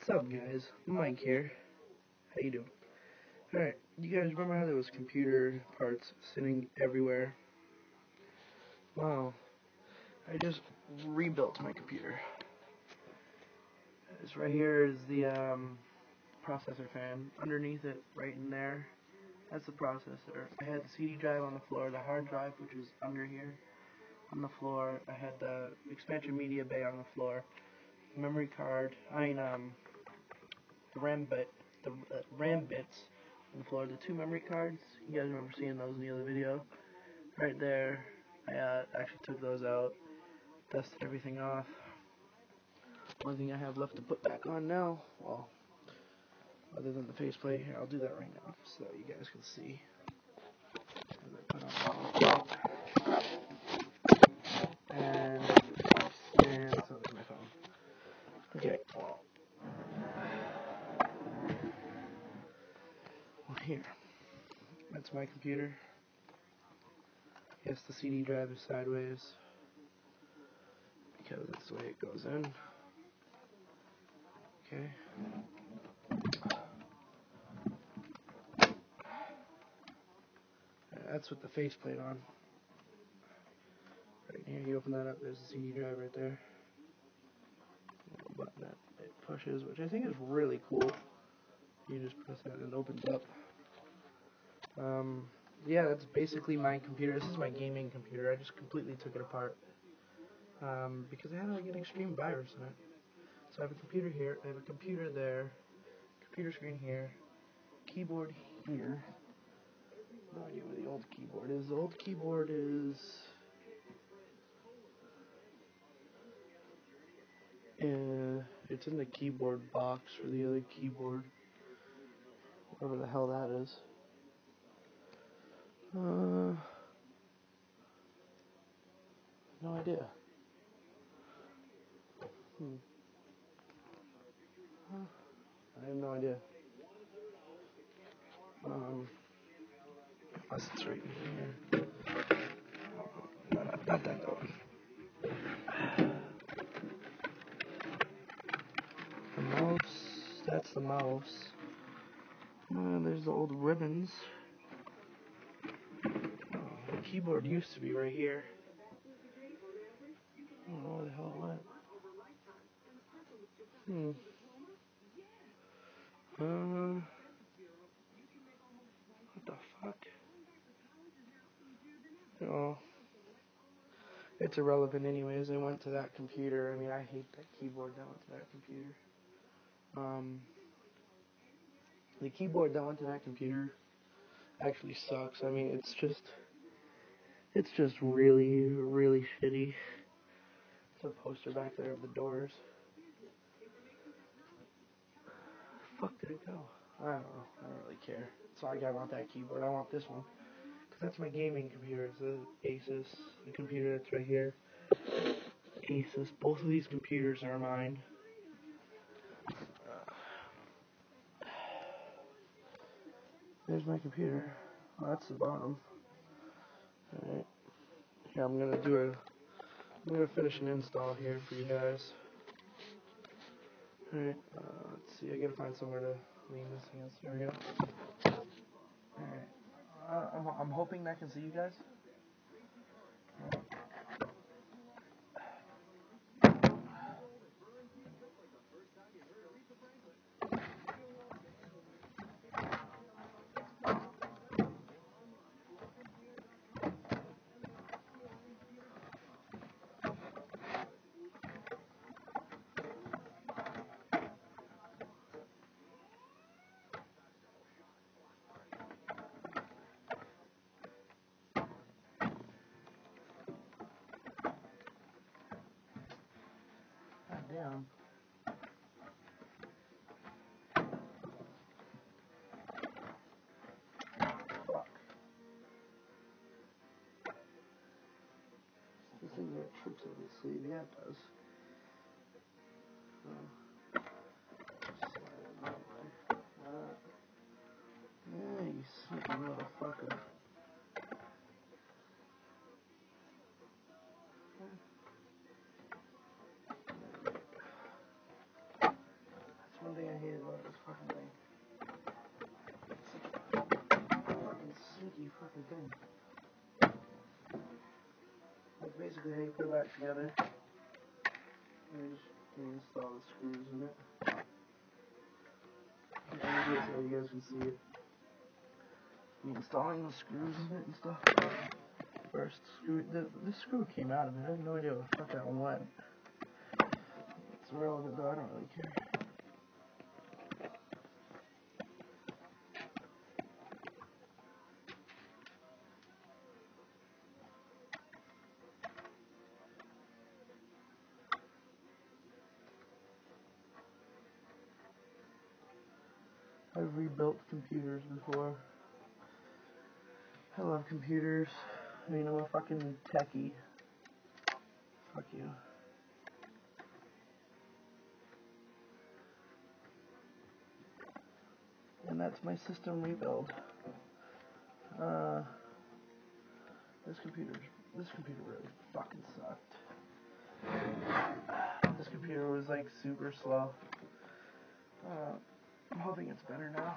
What's up, guys? Mike here. How you doing? Alright, you guys remember how there was computer parts sitting everywhere? Wow, I just rebuilt my computer. This right here is the processor fan. Underneath it, right in there, that's the processor. I had the CD drive on the floor, the hard drive, which is under here, on the floor. I had the expansion media bay on the floor, memory card, the RAM bits on the floor, the two memory cards. You guys remember seeing those in the other video? Right there. I actually took those out, dusted everything off. One thing I have left to put back on now, well, other than the faceplate, here, I'll do that right now so that you guys can see. And so there's my phone. Okay. Well, here. That's my computer. Yes, the CD drive is sideways because that's the way it goes in. Okay. That's with the faceplate on. Right here, you open that up, there's the CD drive right there. Button that it pushes, which I think is really cool. You just press that and it opens up. Yeah, that's basically my computer. This is my gaming computer. I just completely took it apart because I had like an extreme virus in it. So I have a computer here, I have a computer there, computer screen here, keyboard here. No idea where the old keyboard is. The old keyboard is it's in the keyboard box for the other keyboard, whatever the hell that is. No idea. I have no idea. Unless it's right here. Not that though. The mouse. That's the mouse. There's the old ribbons. The keyboard used to be right here. I don't know where the hell it went. What the fuck? Oh, it's irrelevant anyways. I went to that computer. I mean, I hate that keyboard that went to that computer. The keyboard that went to that computer actually sucks. I mean, it's just really, really shitty. There's a poster back there of the Doors. Where the fuck did it go? I don't know. I don't really care. It's not like I want that keyboard. I want this one. Because that's my gaming computer. It's the Asus. The computer that's right here. Asus. Both of these computers are mine. There's my computer. Oh, that's the bottom. Alright. Yeah, I'm gonna finish an install here for you guys. Alright, let's see, I gotta find somewhere to lean this against. There we go. Alright. I'm hoping I can see you guys. God damn. Fuck. This thing got tricks on the sleeve. Yeah, it does. Yeah, you sneaky motherfucker. basically how you put it back together. You just install the screws in it. So you guys can see it. Installing the screws in it and stuff. First screw, this screw came out of it. I have no idea where the fuck that one went. It's irrelevant though, I don't really care. I've rebuilt computers before. I love computers. I mean, I'm a fucking techie. Fuck you. And that's my system rebuild. This computer really fucking sucked. This computer was like super slow. I'm hoping it's better now.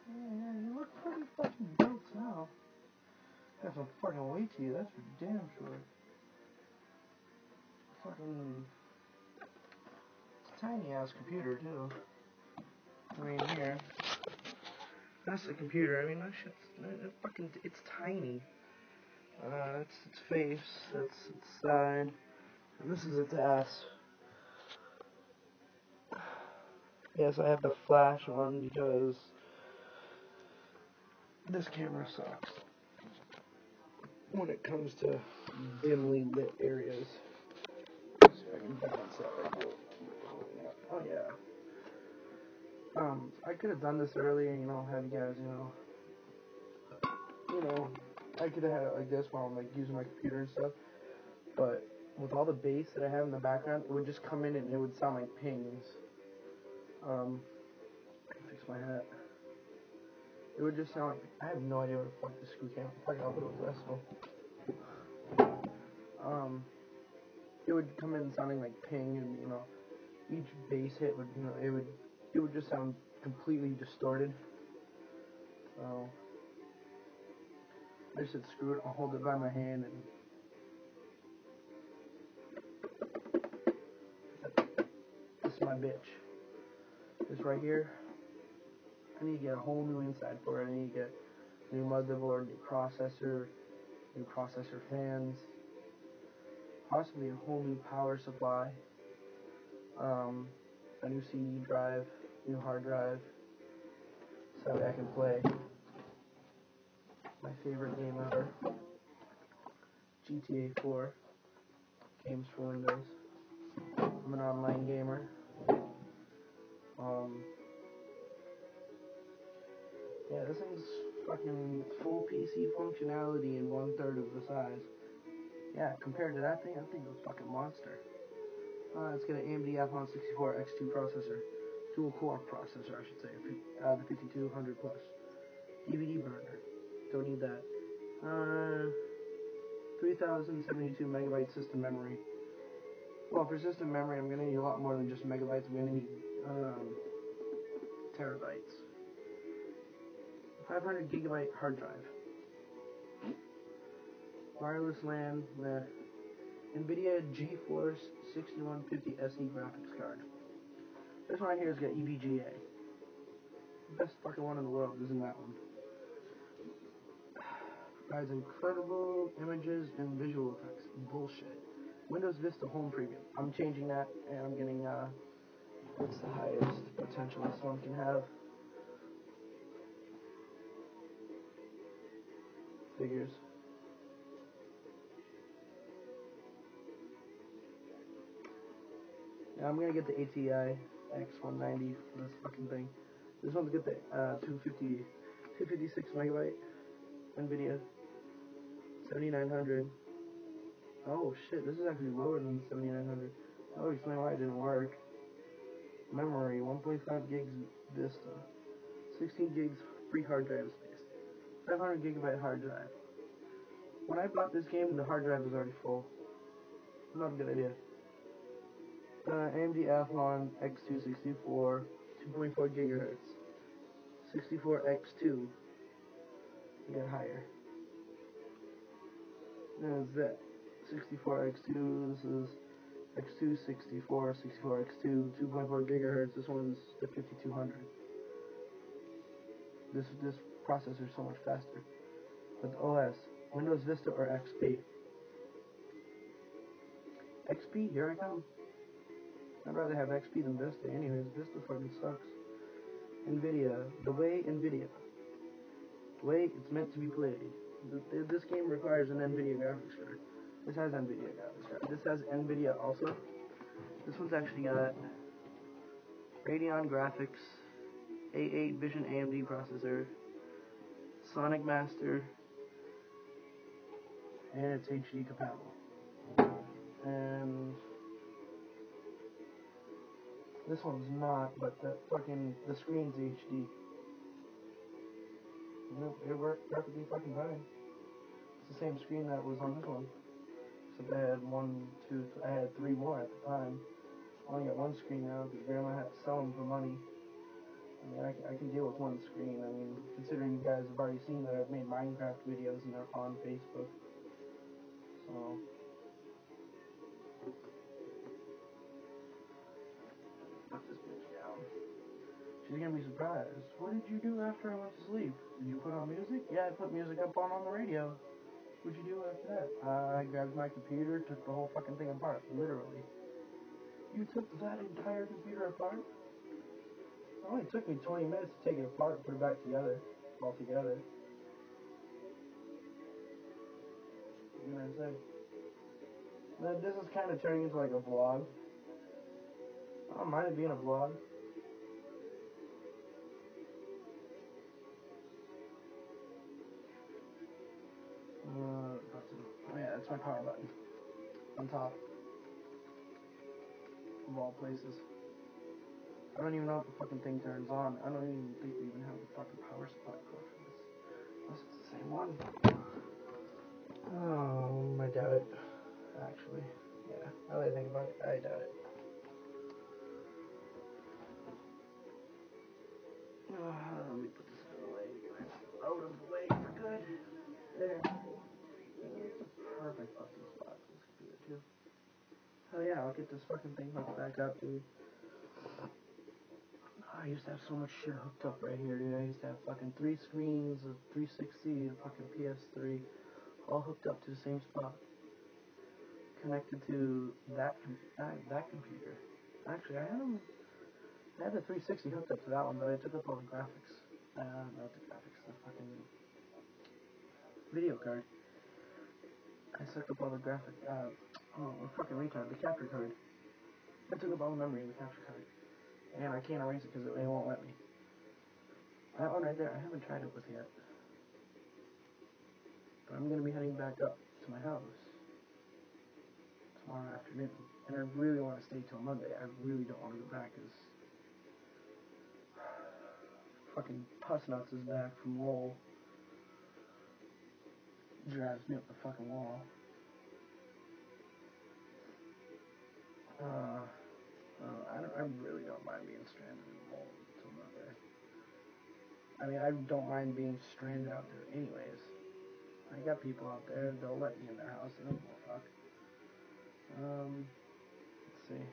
Yeah, you look pretty fucking built now. Got some fucking weight to you, that's for damn sure. Fucking tiny ass computer too. I mean here. That's the computer. I mean that shit's it's tiny. That's its face, that's its side, and this is its ass. Yes, I have the flash on because this camera sucks when it comes to dimly lit areas. So I can balance that right there. Oh yeah. I could have done this earlier, you know, had you guys, I could have had it like this while I'm like using my computer and stuff. But with all the bass that I have in the background, it would just come in and it would sound like pings. Fix my hat. It would just sound like, I have no idea what the fuck this screw came. Fuck, I'll put it with this one. It would come in sounding like ping, and each bass hit would, it would just sound completely distorted. So I said screw it. I'll hold it by my hand and this is my bitch. This right here. I need to get a whole new inside for it. I need to get new motherboard, new processor fans, possibly a whole new power supply, a new CD drive, new hard drive, so that I can play my favorite game ever, GTA 4, games for Windows. I'm an online gamer. Yeah, this thing's fucking full PC functionality in 1/3 of the size. Yeah, compared to that thing was a fucking monster. Let's get an AMD Athlon 64 X2 processor. Dual core processor, I should say. The 5200 plus. DVD burner. Don't need that. 3072 megabyte system memory. Well, for system memory, I'm gonna need a lot more than just megabytes. I'm gonna need terabytes. 500 gigabyte hard drive. Wireless LAN with NVIDIA GeForce 6150 SE graphics card. This one right here has got EVGA. Best fucking one in the world, isn't that one? Provides incredible images and visual effects. Bullshit. Windows Vista Home Preview. I'm changing that, and I'm getting, what's the highest potential this one can have? Figures. Now I'm gonna get the ATI X190 for this fucking thing. This one's got the 256 megabyte NVIDIA 7900. Oh shit, this is actually lower than 7900. That would explain why it didn't work. Memory 1.5 gigs Vista, 16 gigs free hard drive space, 500 gigabyte hard drive. When I bought this game, the hard drive was already full. Not a good idea. AMD Athlon X264, 2.4 gigahertz, 64X2. You get higher. There's that 64X2. This is X2 64, 64X2, 2.4 gigahertz. This one's the 5200. This processor is so much faster. But the OS, Windows Vista or XP? XP, here I come. I'd rather have XP than Vista. Anyways, Vista fucking sucks. NVIDIA, the way it's meant to be played. This game requires an NVIDIA graphics card. This has NVIDIA graphics card. This has NVIDIA also. This one's actually got Radeon Graphics, A8 Vision AMD processor, Sonic Master, and it's HD compatible. And this one's not, but the screen's HD. Nope, it worked perfectly fucking fine. It's the same screen that was on this one. Except I had 3 more at the time. I only got 1 screen now because Grandma had to sell them for money. I mean, I can deal with 1 screen. I mean, considering you guys have already seen that I've made Minecraft videos and they're on Facebook. So, put this bitch down. She's gonna be surprised. What did you do after I went to sleep? Did you put on music? Yeah, I put music up on the radio. What'd you do after that? I grabbed my computer, took the whole fucking thing apart, literally. You took that entire computer apart? It only took me 20 minutes to take it apart and put it back together, all together. What can I say? This is kind of turning into like a vlog. I don't mind it being a vlog. Oh yeah, that's my power button. On top. Of all places. I don't even know if the fucking thing turns on. I don't even think we even have the fucking power supply cord for this. Unless it's the same one. Oh, I doubt it. Actually. Yeah, now that I think about it, I doubt it. Let me put this out of the way. Out of the way for good. There. It's a perfect fucking spot for this computer too. Oh yeah, I'll get this fucking thing hooked back up, dude. I used to have so much shit hooked up right here, dude. I used to have fucking 3 screens, a 360, a fucking PS3, all hooked up to the same spot. Connected to that computer. Actually, I had the 360 hooked up to that one, but I took up all the graphics. Not the graphics, the fucking video card. I sucked up all the graphic, fucking retard, the capture card. I took up all the memory in the capture card. And I can't erase it because it won't let me. That one right there, I haven't tried it with yet. But I'm going to be heading back up to my house tomorrow afternoon. And I really want to stay till Monday. I really don't want to go back because fucking Puss Nuts is back from Lowell. Drives me up the fucking wall. I really don't mind being stranded in Lowell until Monday. I mean, I don't mind being stranded out there anyways. I got people out there, they'll let me in their house, and they won't fuck. Let's see.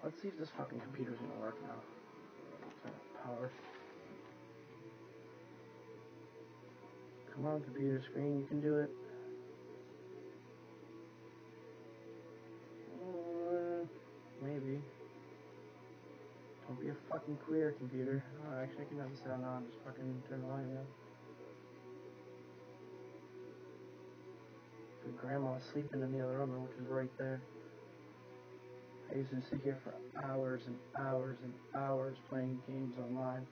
Let's see if this fucking computer's gonna work now. Turn off power. Come on, computer screen, you can do it. Maybe. Don't be a fucking queer, computer. Oh, actually, I can have the sound on. Just fucking turn the volume down. Your grandma's sleeping in the other room, which is right there. I used to sit here for hours and hours and hours playing games online.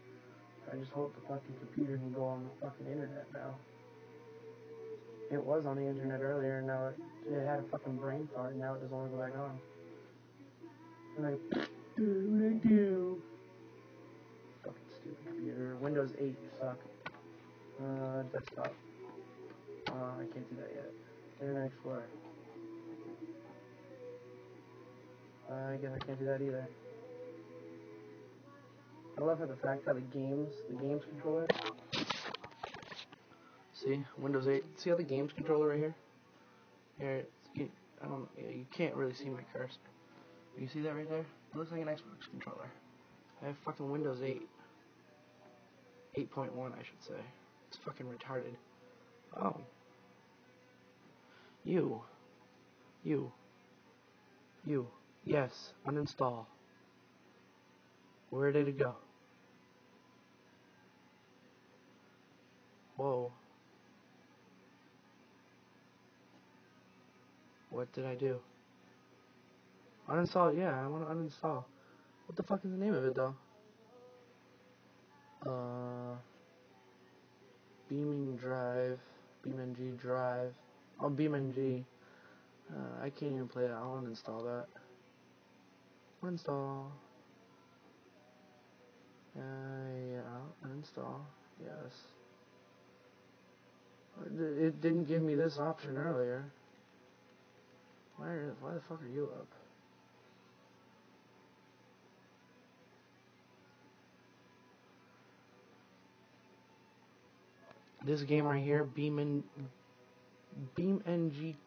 I just hope the fucking computer can go on the fucking internet now. It was on the internet earlier, and now it had a fucking brain fart, and now it doesn't want to go back on. And I, dude, what I do? Fucking stupid computer. Windows 8, you suck. Desktop. I can't do that yet. Internet Explorer. I guess I can't do that either. I love how the fact that the games controller. See, Windows 8. See how the games controller right here? Here, I don't. Yeah, you can't really see my cursor. You see that right there? It looks like an Xbox controller. I have fucking Windows 8. 8.1, I should say. It's fucking retarded. Oh. You. Yes, uninstall. Where did it go? Whoa. What did I do? Uninstall, yeah, I want to uninstall. What the fuck is the name of it, though? Beaming Drive. BeamNG Drive. Oh, BeamNG. I can't even play it. I'll uninstall that. Uninstall. Yeah, uninstall. Yes. It didn't give me this option earlier. Why the fuck are you up? This game right here, BeamNG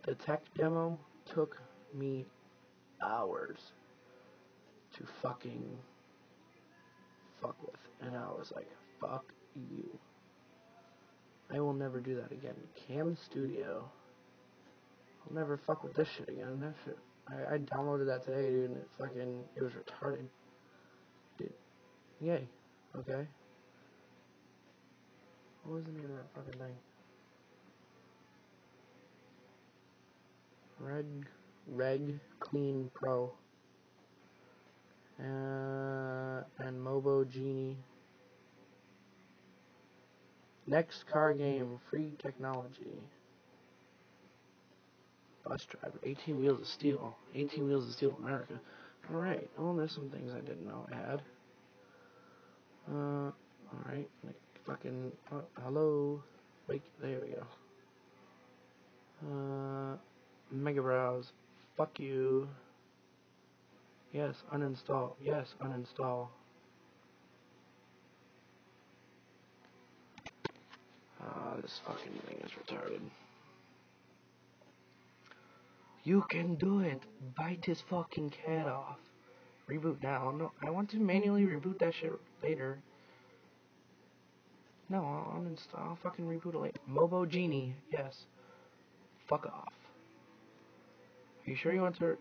Detect demo, took me hours to fucking fuck with. And I was like, fuck you. I will never do that again. Cam Studio. I'll never fuck with this shit again. That shit. I downloaded that today, dude, and it was retarded. Dude. Yay. Okay. What was the name of that fucking thing? Reg Clean Pro. And Mobo Genie. Next car game, free technology. Bus driver, 18 wheels of steel. 18 wheels of steel, America. Alright, well, there's some things I didn't know I had. Alright, like fucking, hello. Wait, there we go. Mega Browse. Fuck you. Yes, uninstall. Yes, uninstall. This fucking thing is retarded. You can do it. Bite his fucking head off. Reboot now. No, I want to manually reboot that shit later. No, I'll uninstall. I'll fucking reboot it later. Mobo Genie. Yes. Fuck off. Are you sure you want to?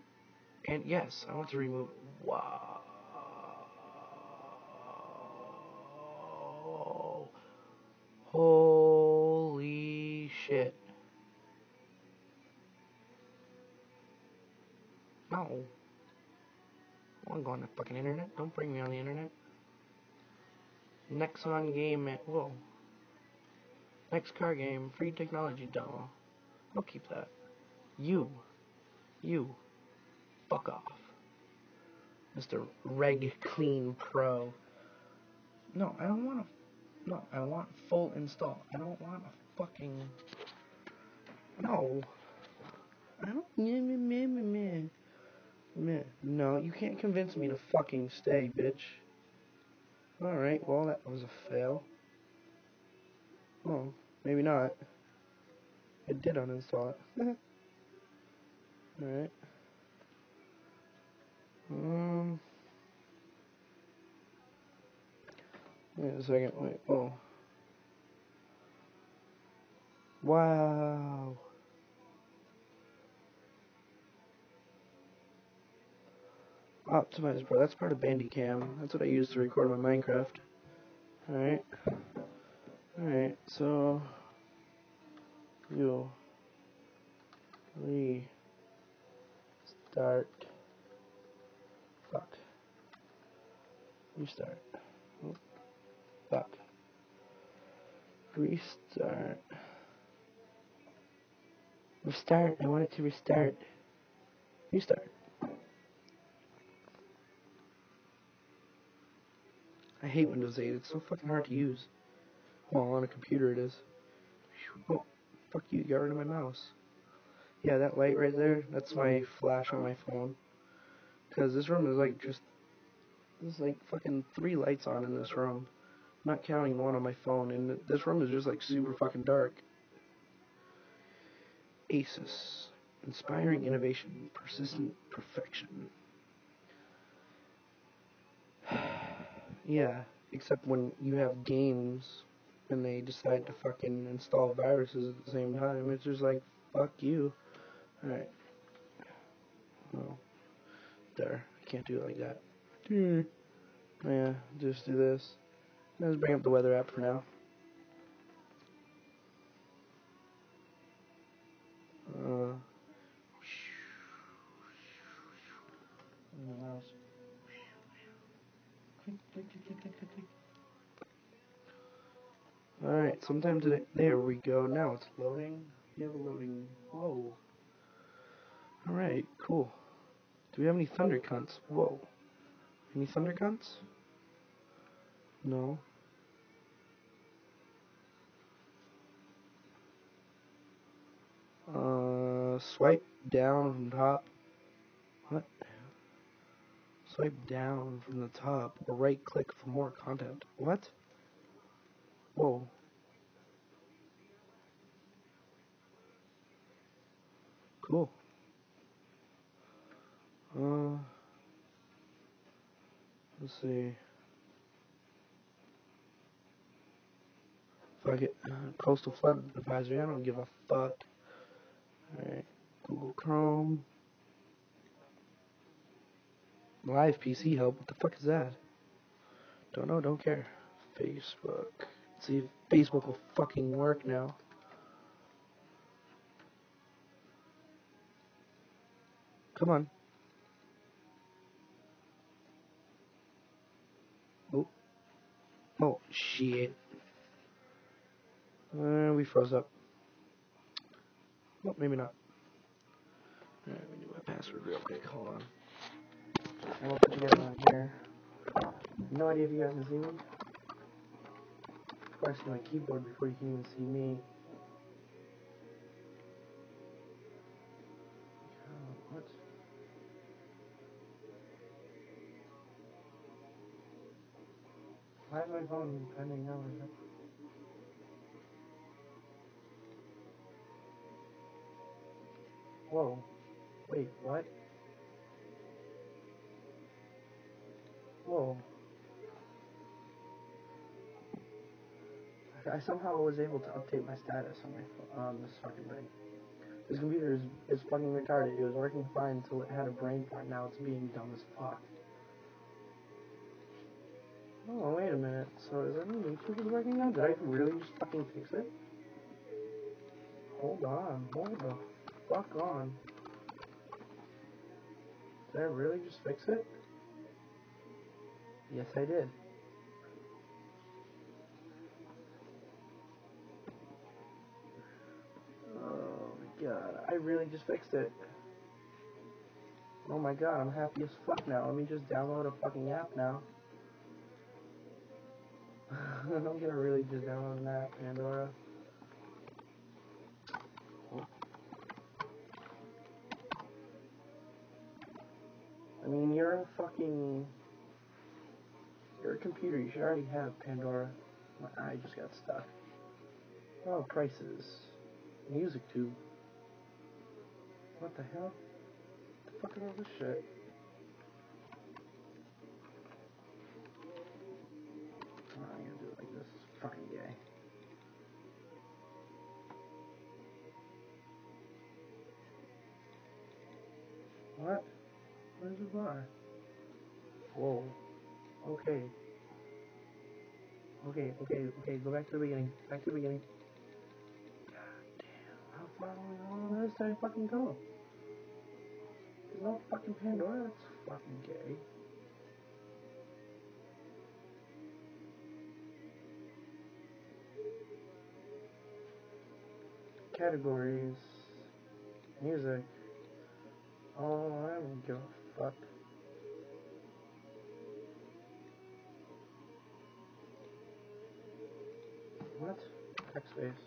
And yes, I want to remove. Wow. Holy shit. No. I want to go on the fucking internet. Don't bring me on the internet. Nexon game. Whoa. Next car game. Free technology demo. I'll keep that. You. Fuck off. Mr. Reg Clean Pro. No, I don't want to. No, I want full install. I don't want a fucking. No. I don't. No, you can't convince me to fucking stay, bitch. Alright, well, that was a fail. Oh, maybe not. It did uninstall it. Alright. Wait a second. Wait. Oh. Wow. Optimize Pro. That's part of Bandicam. That's what I use to record my Minecraft. Alright. Alright, so you restart. Fuck. Restart. Oh, fuck. Restart. Restart. I want it to restart. Restart. I hate Windows 8. It's so fucking hard to use. Well, on a computer it is. Oh, fuck you. Got rid of my mouse. Yeah, that light right there, that's my flash on my phone. Because this room is like just There's like fucking 3 lights on in this room. Not counting the one on my phone, and this room is just like super fucking dark. ASUS. Inspiring innovation, persistent perfection. Yeah, except when you have games and they decide to fucking install viruses at the same time, it's just like, fuck you. Alright. Oh, there. I can't do it like that. Yeah, just do this. Let's bring up the weather app for now. Alright, sometime today. There we go. Now it's loading. You have a loading. Whoa. Alright, cool. Do we have any thunder cunts? Whoa. Any thunder cunts? No. Swipe down from top. What? Swipe down from the top or right click for more content. What? Whoa. Cool. Let's see. Fuck it. Coastal flood advisory. I don't give a fuck. Alright. Google Chrome. Live PC help. What the fuck is that? Don't know. Don't care. Facebook. Let's see if Facebook will fucking work now. Come on. Oh. Oh, shit. We froze up. Well, maybe not. Alright, let me do my password real quick. Hold on. I'm gonna put you guys on here. No idea if you guys can see me. Of course, I see my keyboard before you can even see me. What? Why is my phone pending now? Whoa. Wait, what? Whoa. I somehow was able to update my status on this fucking thing. This computer is fucking retarded. It was working fine until it had a brain fart. Now it's being dumb as fuck. Oh, wait a minute. So is that YouTube is working now? Did I really just fucking fix it? Hold on. Hold the fuck on. Did I really just fix it? Yes, I did. Oh my god. I really just fixed it. Oh my god, I'm happy as fuck now. Let me just download a fucking app now. I'm gonna really just download an app, Pandora. I mean, you're a computer. You should already have Pandora. My eye just got stuck. Oh, prices. Music tube. What the hell? What the fuck is all this shit? Oh, I'm gonna do it like this. It's fucking gay. What? Where's the bar? Whoa. Okay. Okay, go back to the beginning. Back to the beginning. God damn. How far on this did I fucking go? There's no fucking Pandora. That's fucking gay. Categories. Music. Oh, I don't give a fuck. What? Backspace.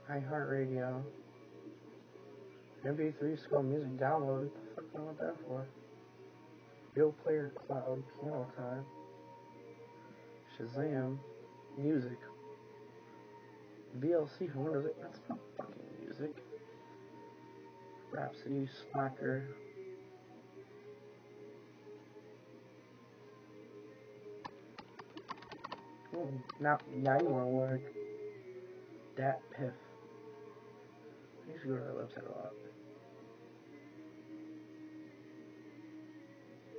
iHeartRadio, MP3 Skull Music Download. What the fuck do I want that for? Real Player Cloud, Piano Time, Shazam, Music, VLC for Windows 8. That's not fucking music. Rhapsody, Slacker. Now you want to work. Dat Piff. I used to go to that website a lot.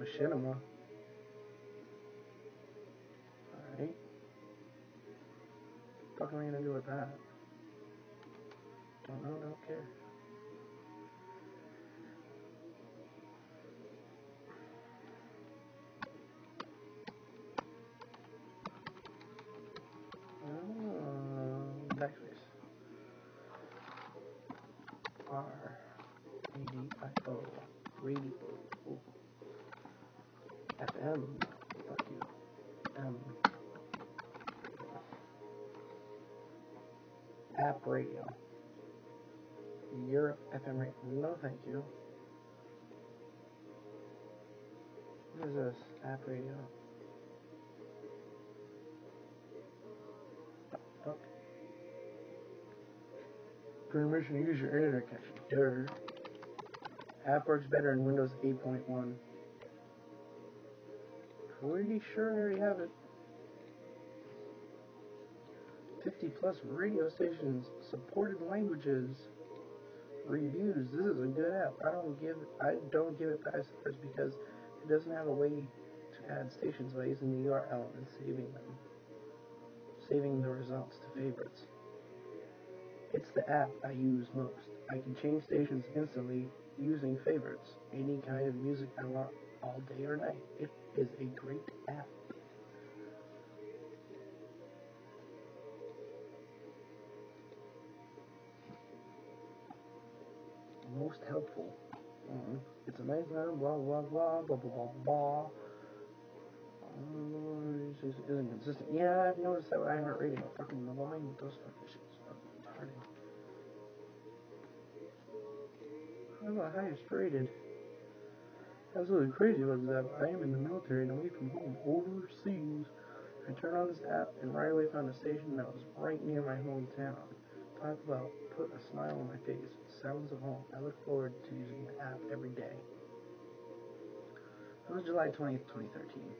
Machinima. Alright. What am I gonna do with that? Don't know, don't care. Backspace. R-A-D-I-O. Radio. FM. Fuck you. M. App radio. Europe FM radio. No, thank you. What is this? App radio. Fuck. Permission to use your internet connection. App works better in Windows 8.1. Pretty sure I already have it. 50 plus radio stations, supported languages, reviews. This is a good app. I don't give it 5 stars because it doesn't have a way to add stations by using the URL and saving the results to favorites. It's the app I use most. I can change stations instantly using favorites. Any kind of music I want all day or night. It is a great app. Most helpful. It's a nice app, blah blah blah blah blah blah blah. It isn't consistent. Yeah, I've noticed that with iHeartRadio. Fucking annoying with those fucking shits. Fucking retarded. I'm the highest rated. Absolutely crazy about this app. I am in the military and away from home, overseas. I turned on this app and right away found a station that was right near my hometown. Talk about put a smile on my face. Sounds of home. I look forward to using the app every day. It was July 20th, 2013.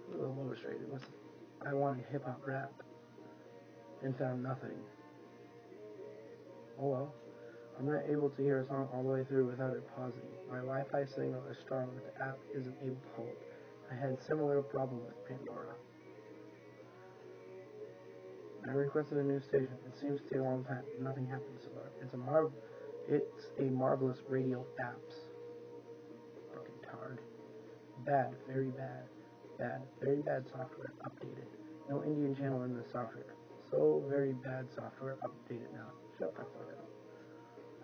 It was the lowest rated. I wanted hip hop rap and found nothing. Oh well. I'm not able to hear a song all the way through without it pausing. My Wi-Fi signal is strong, but the app isn't able to hold. I had a similar problem with Pandora. I requested a new station. It seems to take a long time. Nothing happens so far. It's a marvelous radio apps. Fucking tard. Bad, very bad. Bad, very bad software. Updated. No Indian channel in the software. So very bad software. Updated now. Shut the fuck up.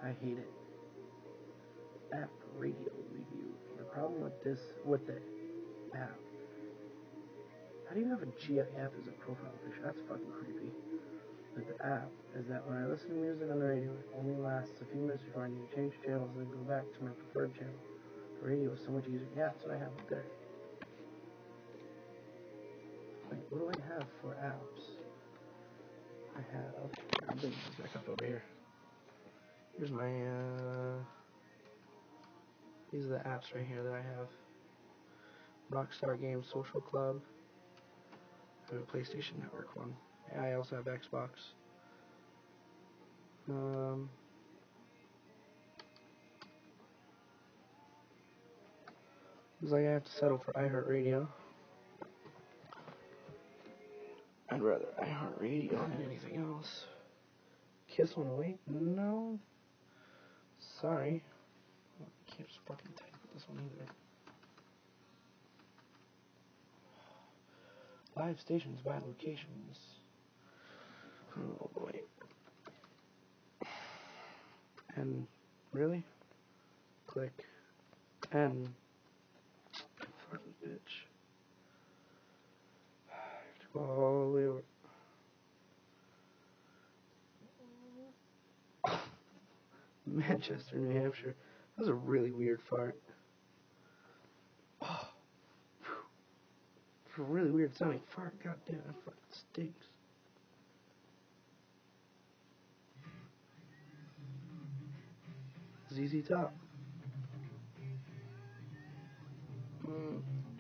I hate it. App radio review. The problem with the app. How do you have a GIF as a profile picture? That's fucking creepy. With the app is that when I listen to music on the radio, it only lasts a few minutes before I need to change channels and then go back to my preferred channel. The radio is so much easier. Yeah, that's what I have up there. Wait, what do I have for apps? I'll bring this back up over here. Here's my, these are the apps right here that I have. Rockstar Games Social Club. I have a PlayStation Network one. Yeah, I also have Xbox. Looks like I have to settle for iHeartRadio. I'd rather iHeartRadio than anything else. Kiss 108? No. Sorry. I can't just fucking type with this one either. Live stations by locations. Oh boy. And really? Click. And fucking bitch. All the way over. Manchester, New Hampshire. That was a really weird fart. Oh, it's a really weird sounding fart. God damn, that fucking stinks. ZZ Top.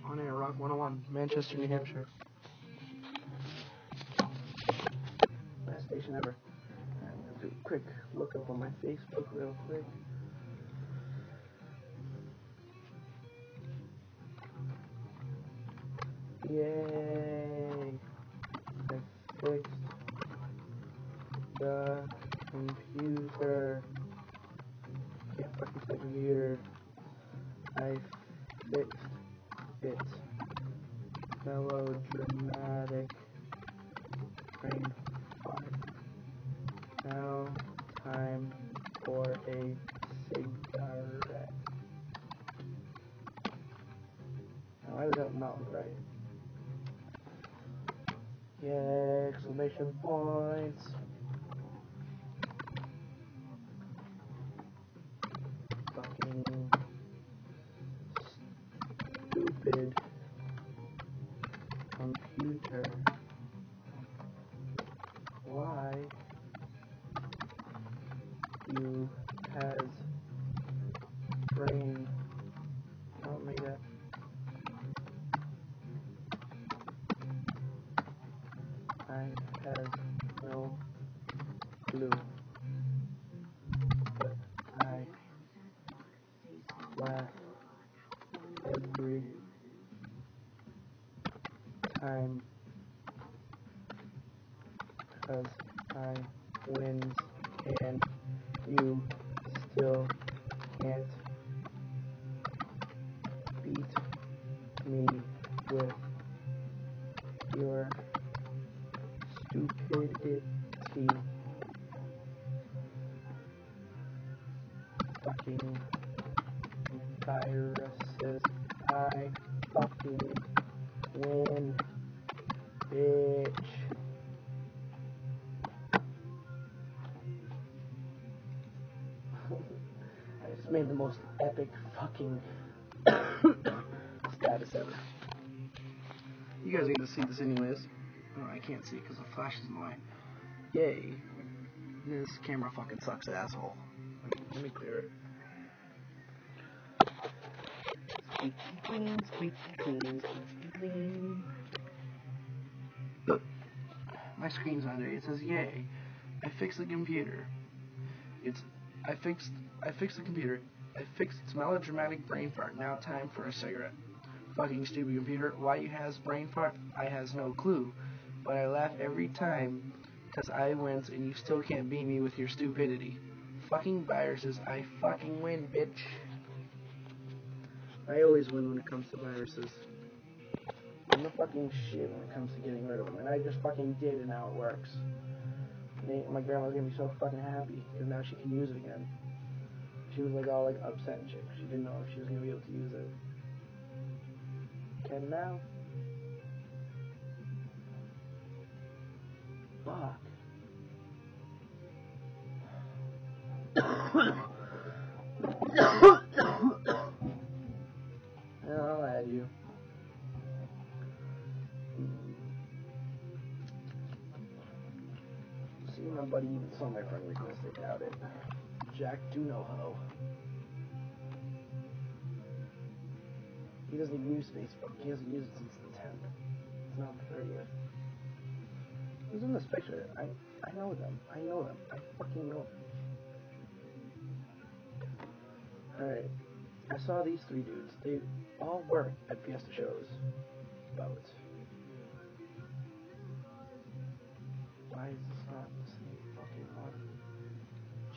On air, Rock 101, Manchester, New Hampshire. Best station ever. I'm gonna do a quick look up on my Facebook real quick. Yay! I fixed the computer. Can't fucking say computer. I fixed it. Melodramatic brain fart. Now time for a cigarette. Now why does that not look right? Yeah, exclamation points. Fucking stupid computer. Why you has brain? Oh my god. I have no clue. But I laugh every time because I wins and you still can't beat me with your stupidity. Fucking viruses. I fucking win, bitch. I just made the most epic fucking status ever. You guys are gonna see this anyways. No, I can't see because the flash is in the way. Yay. This camera fucking sucks, asshole. Let me clear it. Squeaky clean, squeaky clean, squeaky clean. Look, my screen's on there. It says, yay, I fixed the computer. I fixed the computer. I fixed its melodramatic brain fart. Now time for a cigarette. Fucking stupid computer. Why you has brain fart? I has no clue. But I laugh every time because I wins and you still can't beat me with your stupidity. Fucking viruses. I fucking win, bitch. I always win when it comes to viruses. I'm the fucking shit when it comes to getting rid of them. And I just fucking did, and now it works. My grandma's gonna be so fucking happy because now she can use it again. She was like all like upset and shit. She didn't know if she was gonna be able to use it. Can now? Fuck. I'll add you. See, my buddy even saw my friend request. I doubt it. Jack Dunoho. He doesn't even use Facebook. He hasn't used it since the 10th. It's not the 30th. Who's in this picture? I know them. I know them. I fucking know them. Alright. I saw these three dudes. They all work at Fiesta shows. About. Why is this not the same fucking one?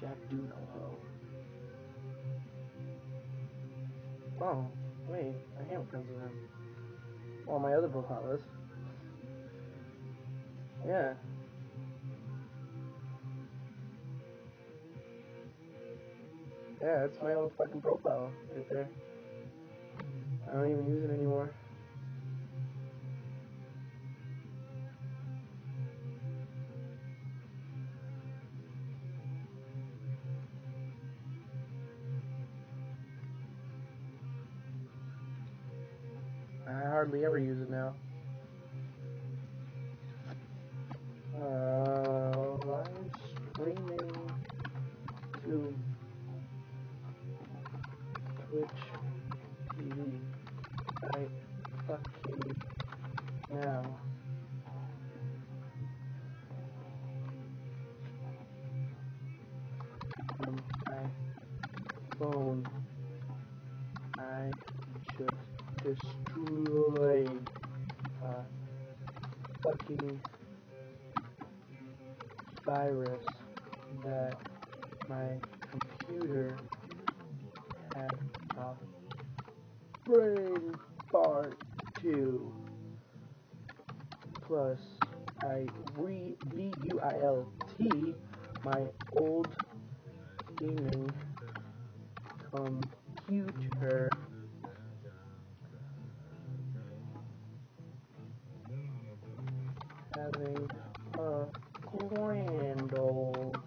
Jack Dunoho. Oh, wait. I am friends with him. Well, my other profile is. Yeah. Yeah, it's my old fucking profile right there. I don't even use it anymore. hardly ever use it now. Live streaming to Twitch TV right fucking now. On my phone, I just destroyed a fucking virus that my computer had a brain fart to. Plus, I rebuilt my old gaming computer. Having a grand old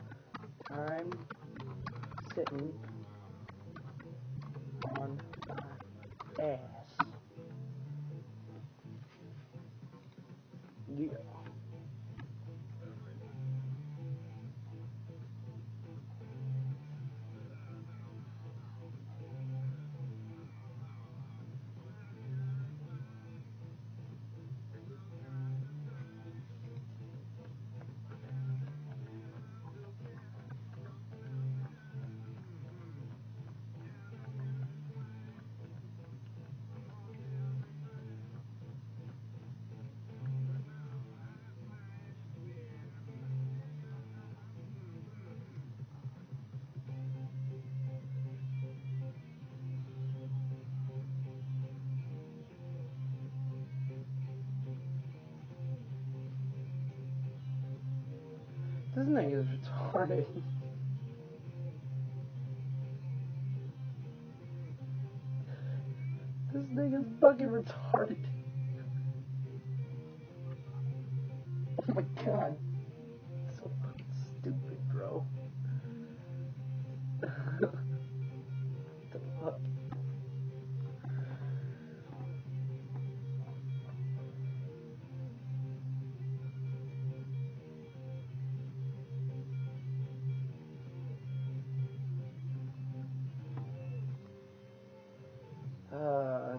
time sitting on my ass. Yeah. This nigga's retarded. This nigga's fucking retarded. Oh my god. So fucking stupid, bro. What the fuck?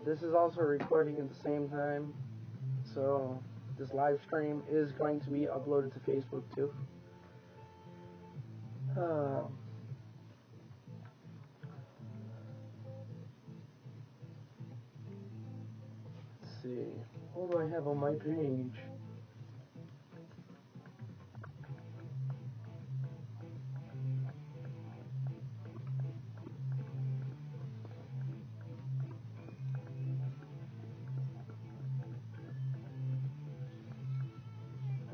This is also recording at the same time, so this live stream is going to be uploaded to Facebook too. Let's see, what do I have on my page?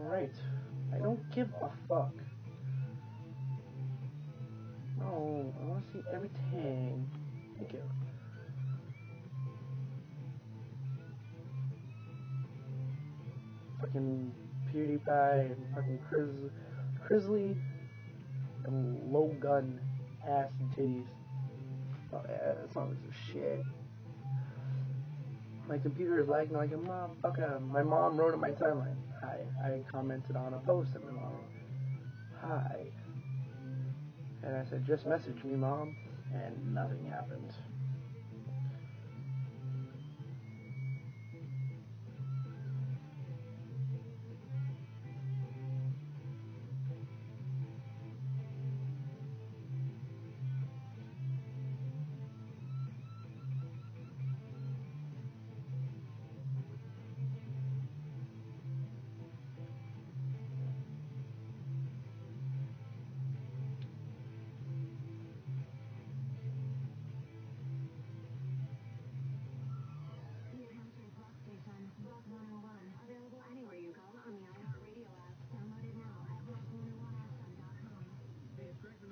Alright, I don't give a fuck. No, I want to see everything. Thank you. Fucking PewDiePie and fucking Crizzly and low gun ass and titties. Oh yeah, that song is shit. My computer is lagging like a motherfucker. My mom wrote in my timeline. Hi. I commented on a post and my mom wrote, hi. And I said, just message me, mom. And nothing happened.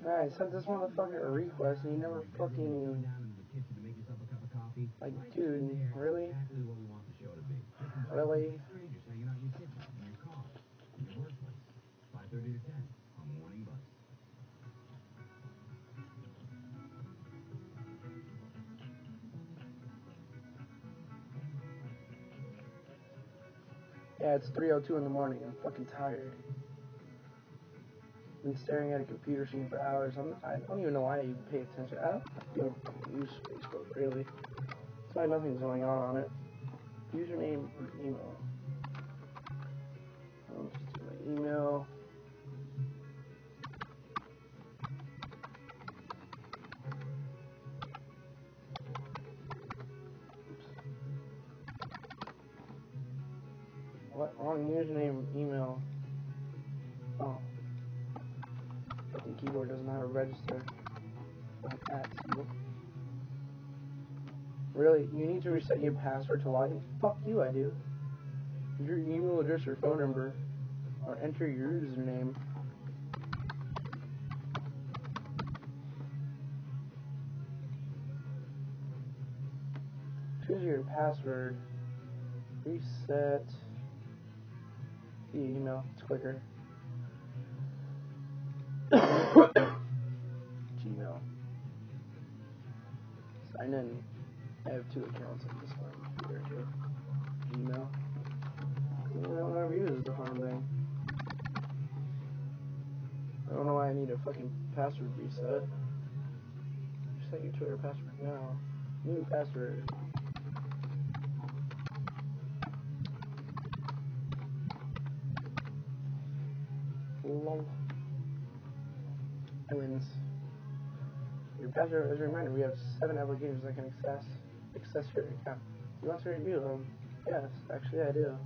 Alright, sent this motherfucker a request and he never fucking... Like, dude, really? Really? Yeah, it's 3:02 in the morning. I'm fucking tired. Been staring at a computer screen for hours. I don't even know why I even pay attention. I don't use Facebook, really. That's why nothing's going on it. Username or email. I'll just do my email. What? Wrong username, email. Oh. Fucking keyboard doesn't have a register. Like that. Really? You need to reset your password to log in? Fuck you, I do. Your email address or phone number. Or enter your username. Choose your password. Reset. The email. It's quicker. Gmail. Sign in. I have 2 accounts on this one. Here too. Gmail. I don't ever use the fucking thing. I don't know why I need a fucking password reset. Reset your Twitter password now. New password. Lol. Wins. Your password, as a reminder, we have 7 applications that can access your account. Do you want to review them? Yes, actually I do.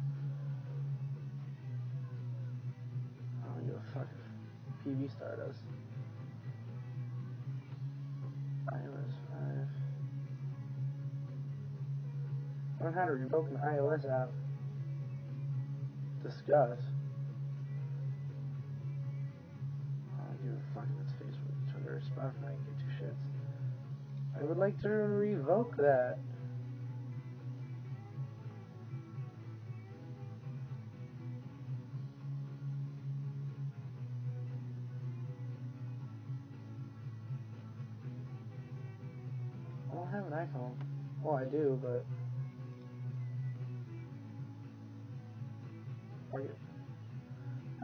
I don't give a fuck if PV Star does. iOS 5. Learn how to revoke an iOS app. Discuss. I don't give a fuck if it's Facebook, Twitter, or Spotify. I give 2 shits. I would like to revoke that. I don't have an iPhone. Well, I do, but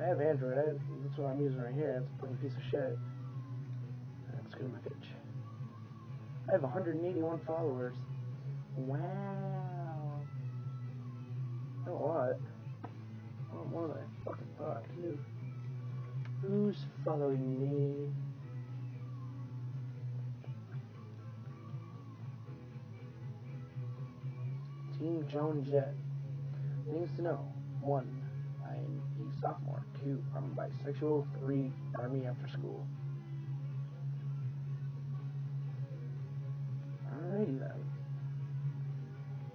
I have Android. That's what I'm using right here. It's a fucking piece of shit. That's gonna be bitch. I have 181 followers. Wow. You know what? More than I fucking thought, too. Who's following me? Team Joan Jett. Things to know. 1. I am a sophomore. 2. I'm bisexual. 3. Army after school. Alrighty then.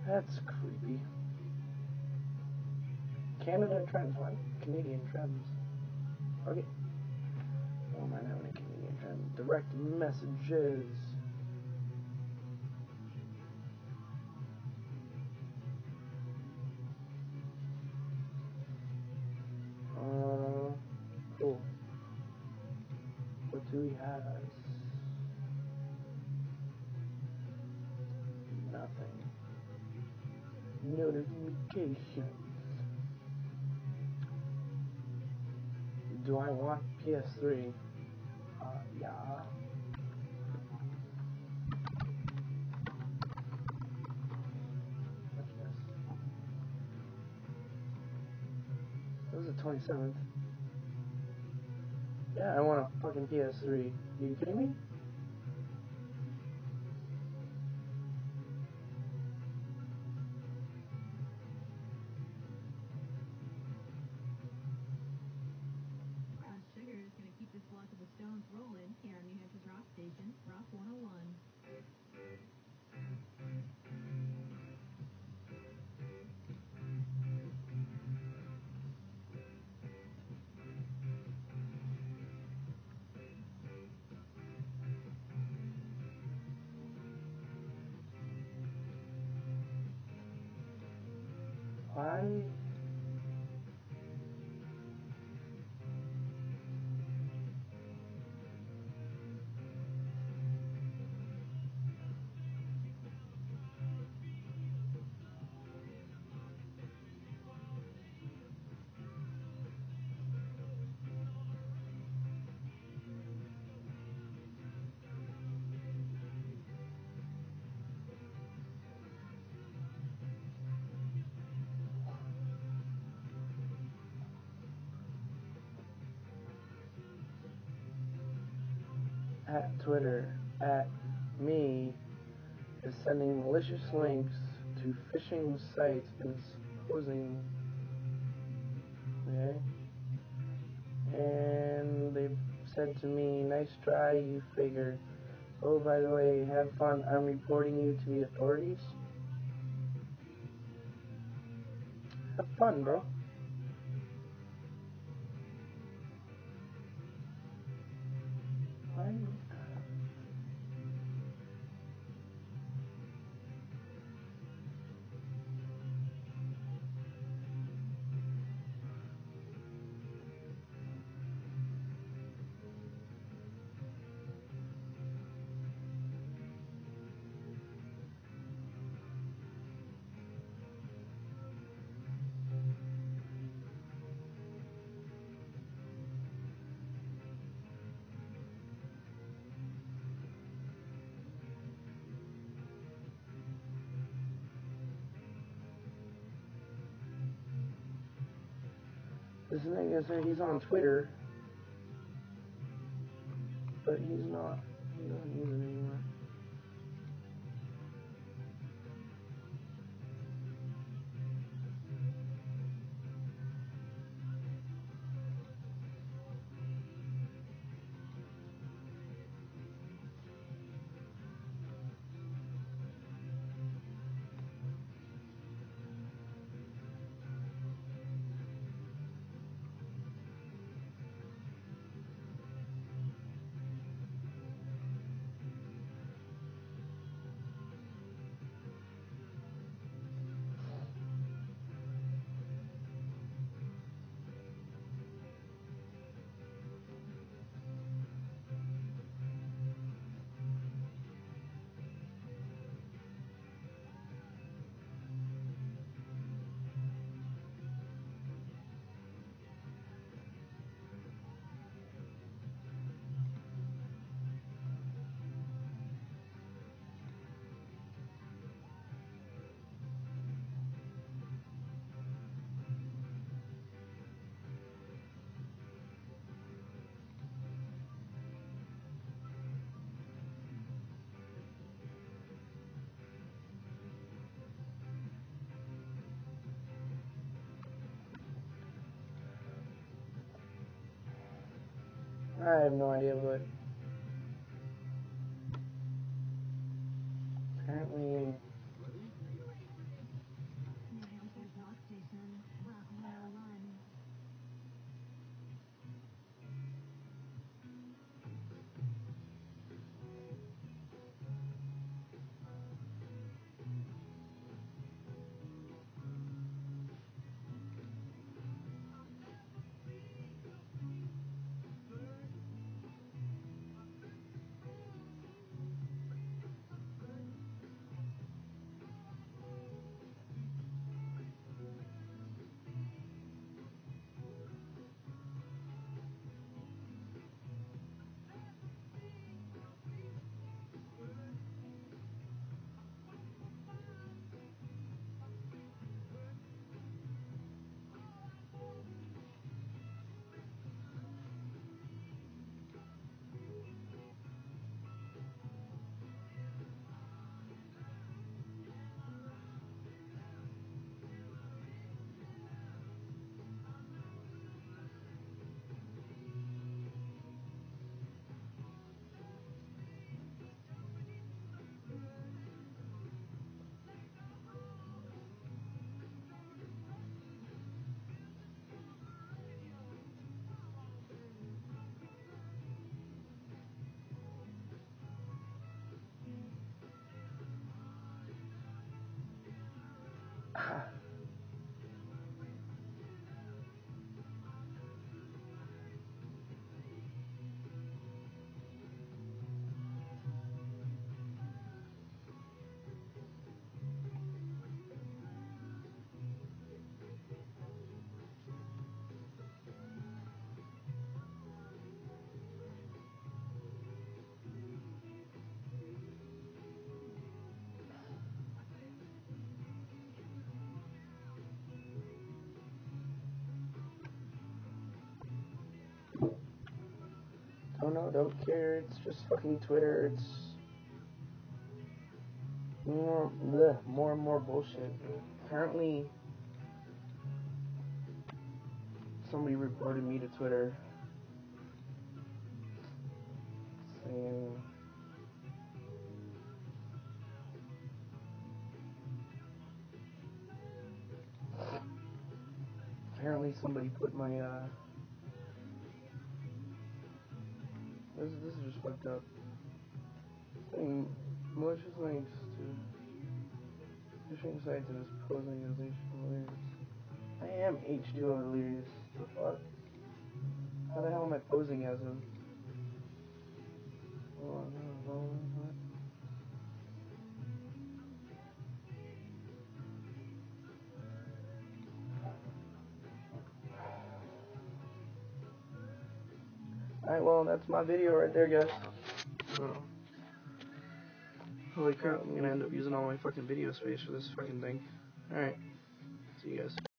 That's creepy. Canada trends. What? Canadian trends. Okay. Oh, am I having a Canadian trend? Direct messages. Cool. What do we have? Nothing. Notifications. Do I want PS3? Yeah. What's this? That was the 27th. Yeah, I want a fucking PS3. Are you kidding me? Sugar is going to keep this block of the Stones rolling here on New Hampshire's rock station, Rock 101. Why? at Twitter at me is sending malicious links to phishing sites and exposing. Okay? And they've said to me, nice try, you figure. Oh, by the way, have fun. I'm reporting you to the authorities. Have fun, bro. Why? This thing is that he's on Twitter, but he's not. He doesn't use it anymore. I have no idea, but apparently New Hampshire's rock station, Rock 101. Don't know, don't care. It's just fucking Twitter. It's more and more bullshit. Apparently, somebody reported me to Twitter saying apparently somebody put my this is just fucked up. Saying malicious links to phishing sites and is posing as H2O Delirious. I am H2O Delirious. The fuck? How the hell am I posing as him? Alright, well, that's my video right there, guys. Holy crap, I'm gonna end up using all my fucking video space for this fucking thing. Alright, see you guys.